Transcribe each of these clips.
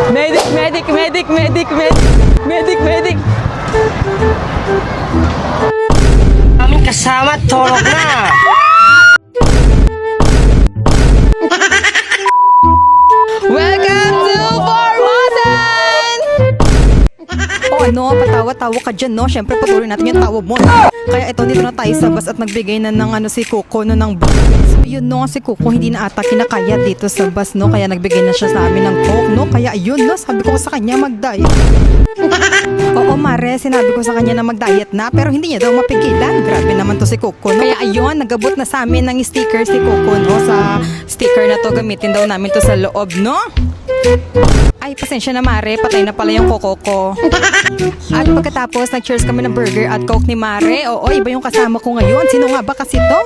Medic, medic, medic, medic, medic, medic, medic. Aming kasama, tulog na. Welcome to Formosan! O ano, patawa-tawa ka dyan, no? Siyempre patuloy natin yung tawa mo. Kaya ito, dito na tayo sa bus at nagbigay na ng si Coco, no, ng bus. So yun, no, si Coco hindi na ata kinakaya dito sa bus, no? Kaya nagbigay na siya sa amin ng Coke, no? Kaya yun, no, sabi ko sa kanya mag-diet. Oo, Mare, sinabi ko sa kanya na mag-diet na, pero hindi niya daw mapigilan. Grabe naman to si Coco, no? Kaya ayun, nagabot na sa amin ng sticker si Coco, no? Sa sticker na to, gamitin daw namin to sa loob, no? Ay, pasensya na, Mare, patay na pala yung Coco ko. At pagkatapos, nag-cheers kami ng burger at Coke ni Mare. Oo, iba yung kasama ko ngayon. Sino nga ba kasi to?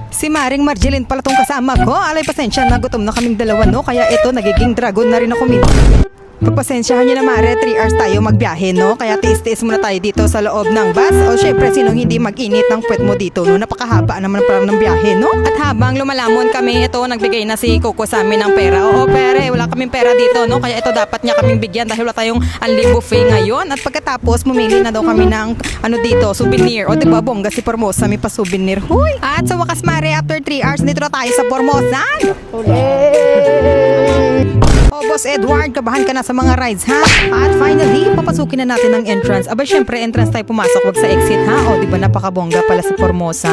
Si Maring Marjeline pala tong kasama ko. Alay, pasensya na, gutom na kaming dalawa, no? Kaya ito, nagiging dragon na rin ako minsan. Pagpasensyahan nyo na, Mare, 3 hours tayo magbiyahe, no? Kaya tiis-tiis muna tayo dito sa loob ng bus. O syempre, sinong hindi mag-init ng puwet mo dito, no? Napakahaba naman parang ng biyahe, no? At habang lumalamon kami, ito, nagbigay na si Coco sa amin ng pera. Oo, pere, wala kaming pera dito, no? Kaya ito dapat niya kaming bigyan dahil wala tayong unli buffet ngayon. At pagkatapos, mumili na daw kami ng, dito, souvenir. O, diba, bongga si Formosa, may pa-souvenir. Huy! At sa wakas, Mare, after 3 hours, dito na tayo sa Formosa. Oh, Boss Edward, kabahan ka na sa mga rides, ha? At finally, papasukin na natin ang entrance. Aba, syempre, entrance tayo pumasok, wag sa exit, ha? O, di ba napakabongga pala sa Formosa?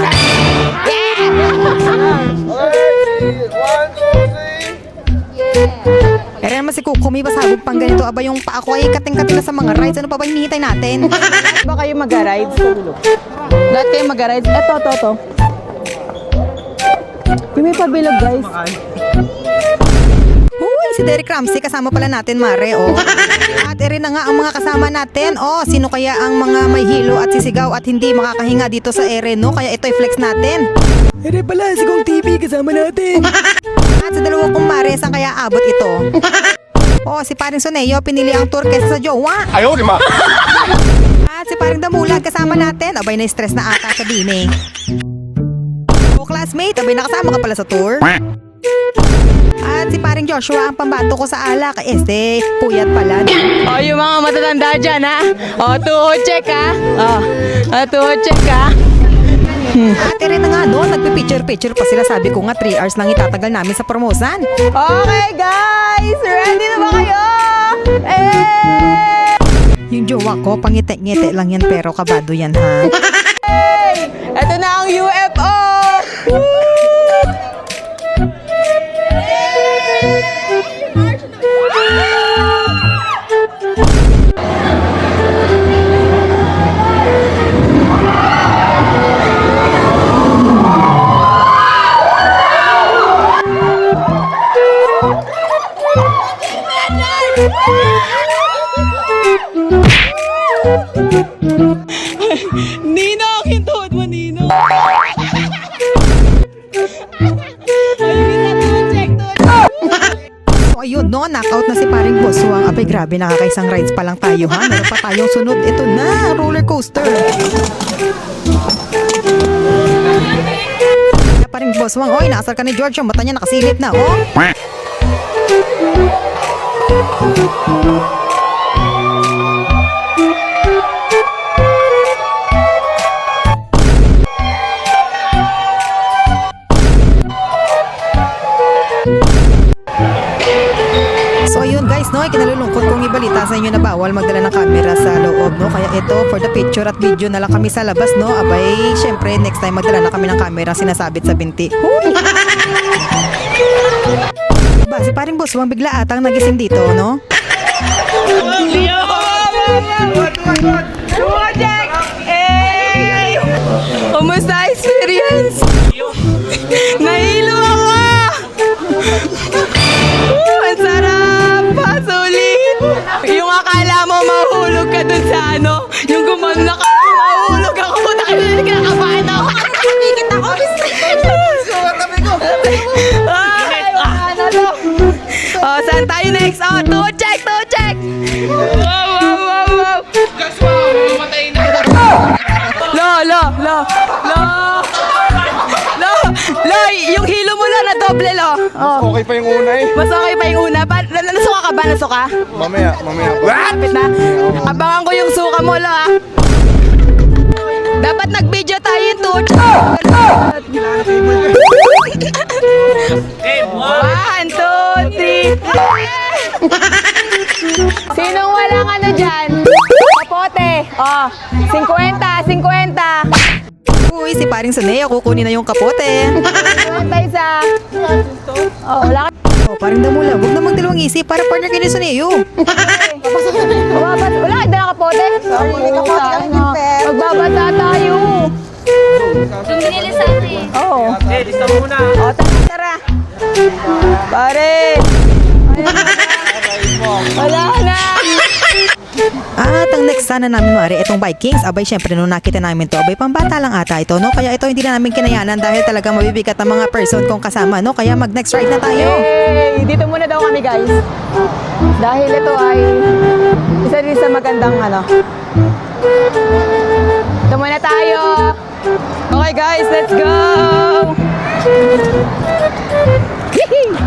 Pero naman si Kuko, may pasabog pang ganito. Aba, yung pa ako ay kating-kating na sa mga rides. Ano pa ba hinihintay natin? Ba kayo mag-rides? Lahat kayo mag-rides? Eto. Yung may pabilog, guys. Uy, si Derek Ramsey, kasama pala natin, Mare, oh. At rin na nga ang mga kasama natin. Oh, sino kaya ang mga may hilo at sisigaw at hindi makakahinga dito sa ere, no? Kaya ito i-flex natin. Ere pala, si Kong TV, kasama natin. At sa dalawa kong Mare, saan kaya abot ito? Oh, si Paring Soneo, pinili ang tour kesa sa jowa. Ayaw, di ma. At si Paring Damulag, kasama natin. Abay, na-stress na ata sa bine. Oh, classmate, abay, nakasama ka pala sa tour. At si Paring Joshua, ang pambato ko sa alak. Puyat pala. O, yung mga matatanda dyan, ha? O, tuhod check, ha? O, tuhod check, ha? At rin na nga, no, nagpipicture-picture pa sila. Sabi ko nga, 3 hours lang itatagal namin sa Formosan. Okay, guys! Ready na ba kayo? Yung jowa ko, pangiti-ngiti lang yan, pero kabado yan, ha? Hey! Ito na ang UFO! Nino, ang hintuod mo, Nino. So ayun, no, knockout na si Paring Boswang. Abay, grabe, nakakaisang rides pa lang tayo, ha? Meron pa tayong sunod. Ito na, roller coaster. Paring Boswang, oy, naasar ka ni George. Yung mata niya nakasilip na, oh. So ayun guys, no, ikinalulungkot kong ibalita sa inyo na bawal magdala ng camera sa loob, no. Kaya ito, for the picture at video na lang kami sa labas, no. Abay, syempre next time magdala na kami ng camera sinasabit sa binti. Ba, si Paring Boswang bigla atang nagising dito, no. Kumusta experience? Nahilo ako! Ang sarap! Pasulit! Yung akala mo mahulog ka dun sa yung gumano ka, mahulog ako! Kinakabahan ako! Nakikita ako! Oh, saan tayo next? Oh, toe check! Wow! Guys, wow, mamatay na. Lo, yung hilo mo lang na doble Smile, oh. Okay pa yung una eh. Mas okay pa yung una. Nasuka ka ba? Nasuka? Mamaya po. Kapit na. Abangan ko yung suka mo, lo, ha? Dapat nag-video tayo yung touch. 1, 2, 3. Sinong walang ano dyan? Kapote. Oh, 50, 50. Uy, si paring Saneo, kukunin na yung kapote. 50 isa. Oh, wala ka. Oh, paring Damula, huwag na magdalawang isip para partner kayo ni Saneo. Wala ka dala kapote? Sorry, magbabasa tayo. Binili sa atin. Oo. Lista muna. O, tara. Pare. Wala na. At ang next sana namin mare, itong Vikings. Abay, syempre, nung nakita namin to, abay, pambata lang ata ito, no? Kaya ito hindi na namin kinayanan dahil talaga mabibigat ang mga person kong kasama, no? Kaya mag-next ride na tayo. Hey, dito muna daw kami, guys. Dahil ito ay isa din sa magandang ano. Ito muna tayo. Okay, guys, let's go.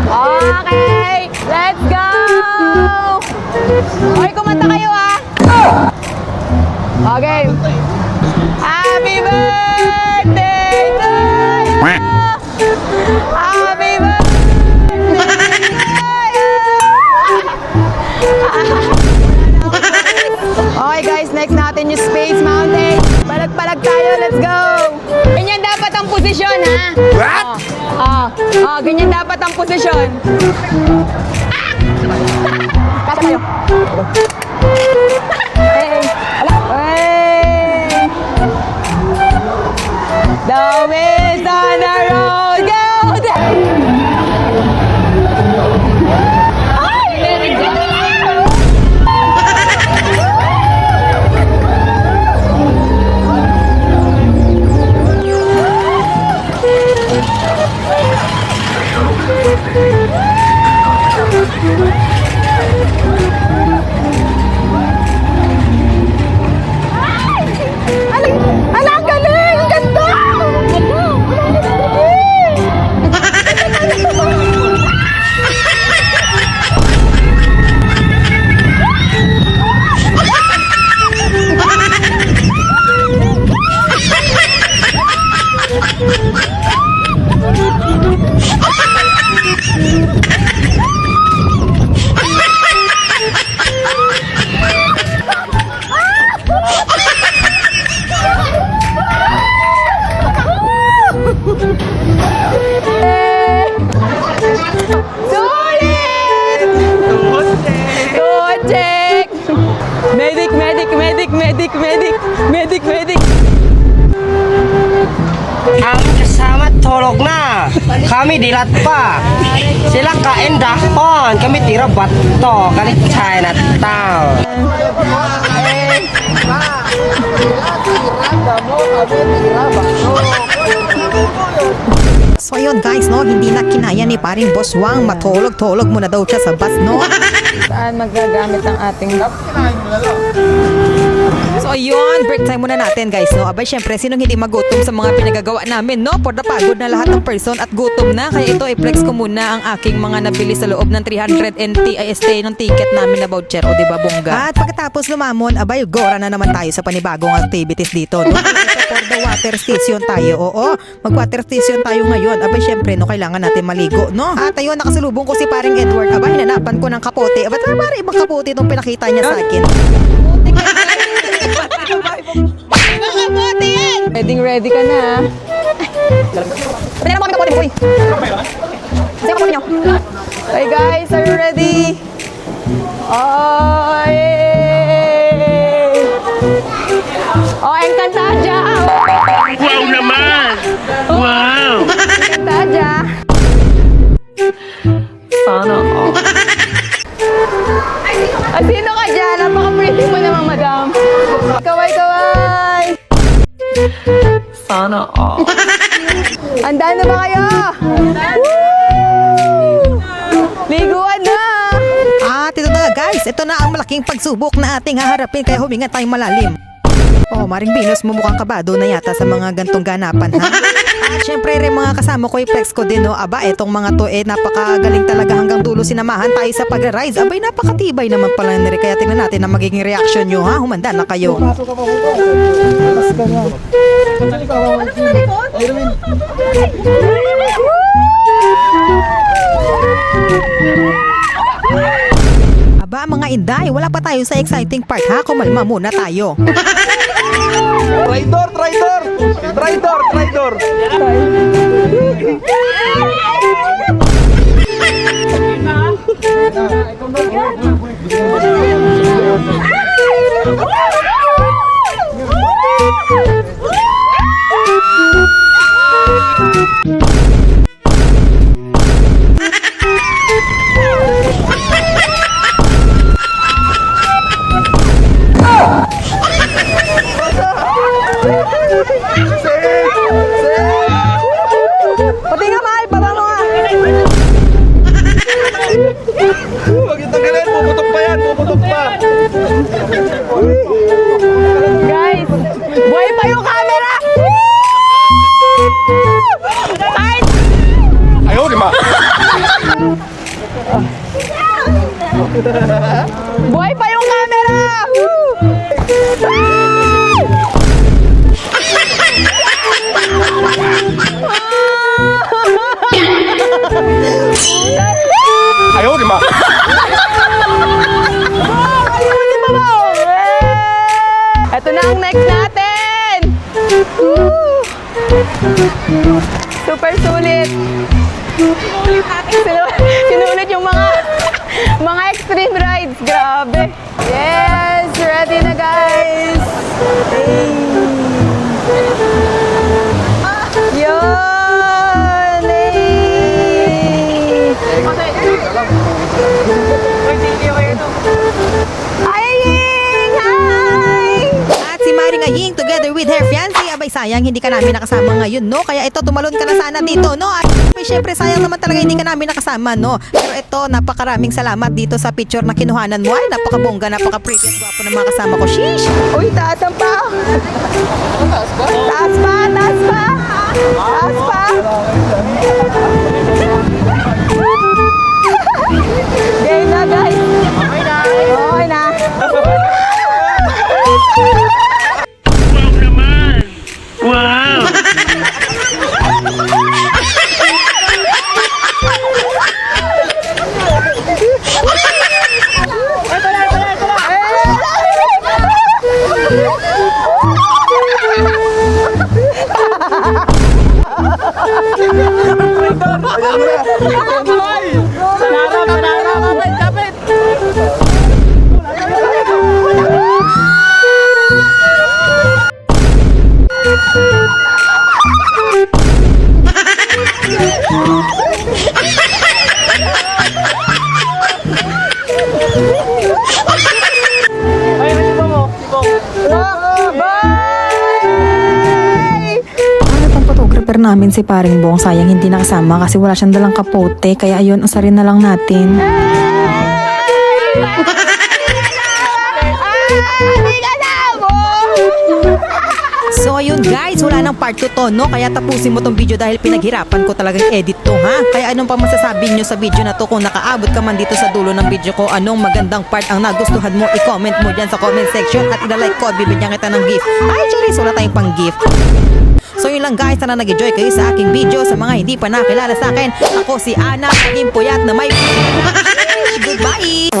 Okay, let's go. Okay, kumanta kayo, ha? Okay. Happy birthday to you. Happy birthday to you. Okay, guys, next natin yung Space Mountain. Palag-palag tayo, let's go. Ganyan dapat ang posisyon, ha? What? Ganyan dapat ang posisyon. Kasa tayo. Hey. Hey. The wheels on the road go down. Ala, ang galing! Ang ganda! Sulit! Good check! Medic, medic, medic, medic, medic, medic, medic. Ang kasama tulog na. Kami dilat pa. Sila kain dahon. Kami tira bato. Kali Chinatown. So ayun guys, no, hindi na kinaya ni paring Boss Wang, matulog-tulog muna daw siya sa bus, no? Saan magagamit ang ating So ayun, break time muna natin guys, no? Abay, syempre, sinong hindi magutom sa mga pinagagawa namin, no? For the pagod na lahat ng person at gutom na. Kaya ito, i-flex ko muna ang aking mga nabili sa loob ng 300 NT IST ng ticket namin na voucher, o diba, bongga? At pagkatapos lumamon, abay, gora na naman tayo sa panibagong activities dito, no? For the water station tayo, oo. Mag-water station tayo ngayon. Abay, syempre, no, kailangan natin maligo, no? At ayun, nakasalubong ko si paring Edward. Abay, hinanapan ko ng kapote. Abay, parang ibang kapote itong pinakita niya sa akin. Nakabote yan! Ready ka na, ha? Pwede na mo kami kapote mo, uy. Sa'yo kapote nyo. Okay, guys, are you ready? Oh, yeah! Oh, Encantadia! Wow naman! Wow! Encantadia! Sana all. Ah, sino ka dyan? Napaka-pretty mo naman, madam. Kaway, kaway! Sana all. Handa na ba kayo? Woo! Liguan na! At ito na guys, ito na ang malaking pagsubok na ating haharapin kaya huminga tayong malalim. Oh, Maring Venus, mumukhang kabado na yata sa mga gantong ganapan, ha? At syempre rin mga kasama ko, i-flex ko din, no? Aba, etong mga to, napakagaling talaga hanggang dulo sinamahan tayo sa pag-rise. Abay, napakatibay naman pala nila. Kaya tingnan natin ang magiging reaction nyo, ha? Humanda na kayo. Aba, mga inday, wala pa tayo sa exciting part, ha? Kumalma muna tayo. Traidor, traidor! Traidor, traidor! Pati nga, mahal, baba mo nga. Huwag yung tanggalin, puputok pa yan, puputok pa! Guys, buhay pa yung camera! Kahit Ayaw, di ma! buhay pa yung camera! Ayaw, di ma! Ito na ang next natin! Woo! Super sulit! Sinulit yung mga extreme rides. Grabe! Yes! Ready na, guys! Yun! Aying! Hi! At si Maring Aying together with her fiancé, abay sayang hindi ka namin nakasama ngayon, no? Kaya ito, tumalon ka na sana dito, no? At syempre sayang naman talaga hindi ka namin nakasama, no? Pero ito, napakaraming salamat dito sa picture na kinuhanan mo. Ay, napakabongga, napaka-pretty at gwapo ng mga kasama ko. Sheesh! Uy, taas ang pa! Taas pa! Taas pa! Taas pa! Game na, guys! Okay na! Okay na! Namin si Paring Bong, sayang hindi nakasama kasi wala siyang dalang kapote, kaya ayun, usarin na lang natin. So ayun guys, wala nang part 2 to, no? Kaya tapusin mo tong video dahil pinaghirapan ko talagang edit to, ha? Kaya anong pa masasabi nyo sa video na to? Kung nakaabot ka man dito sa dulo ng video ko, anong magandang part ang nagustuhan mo, i-comment mo dyan sa comment section at i-like ko at bibigyan kita ng gift. Ay, charis, wala tayong pang gift. So yun lang guys, sana nag-enjoy kayo sa aking video. Sa mga hindi pa nakilala sa akin, ako si Ana, naging puyat na may... Goodbye!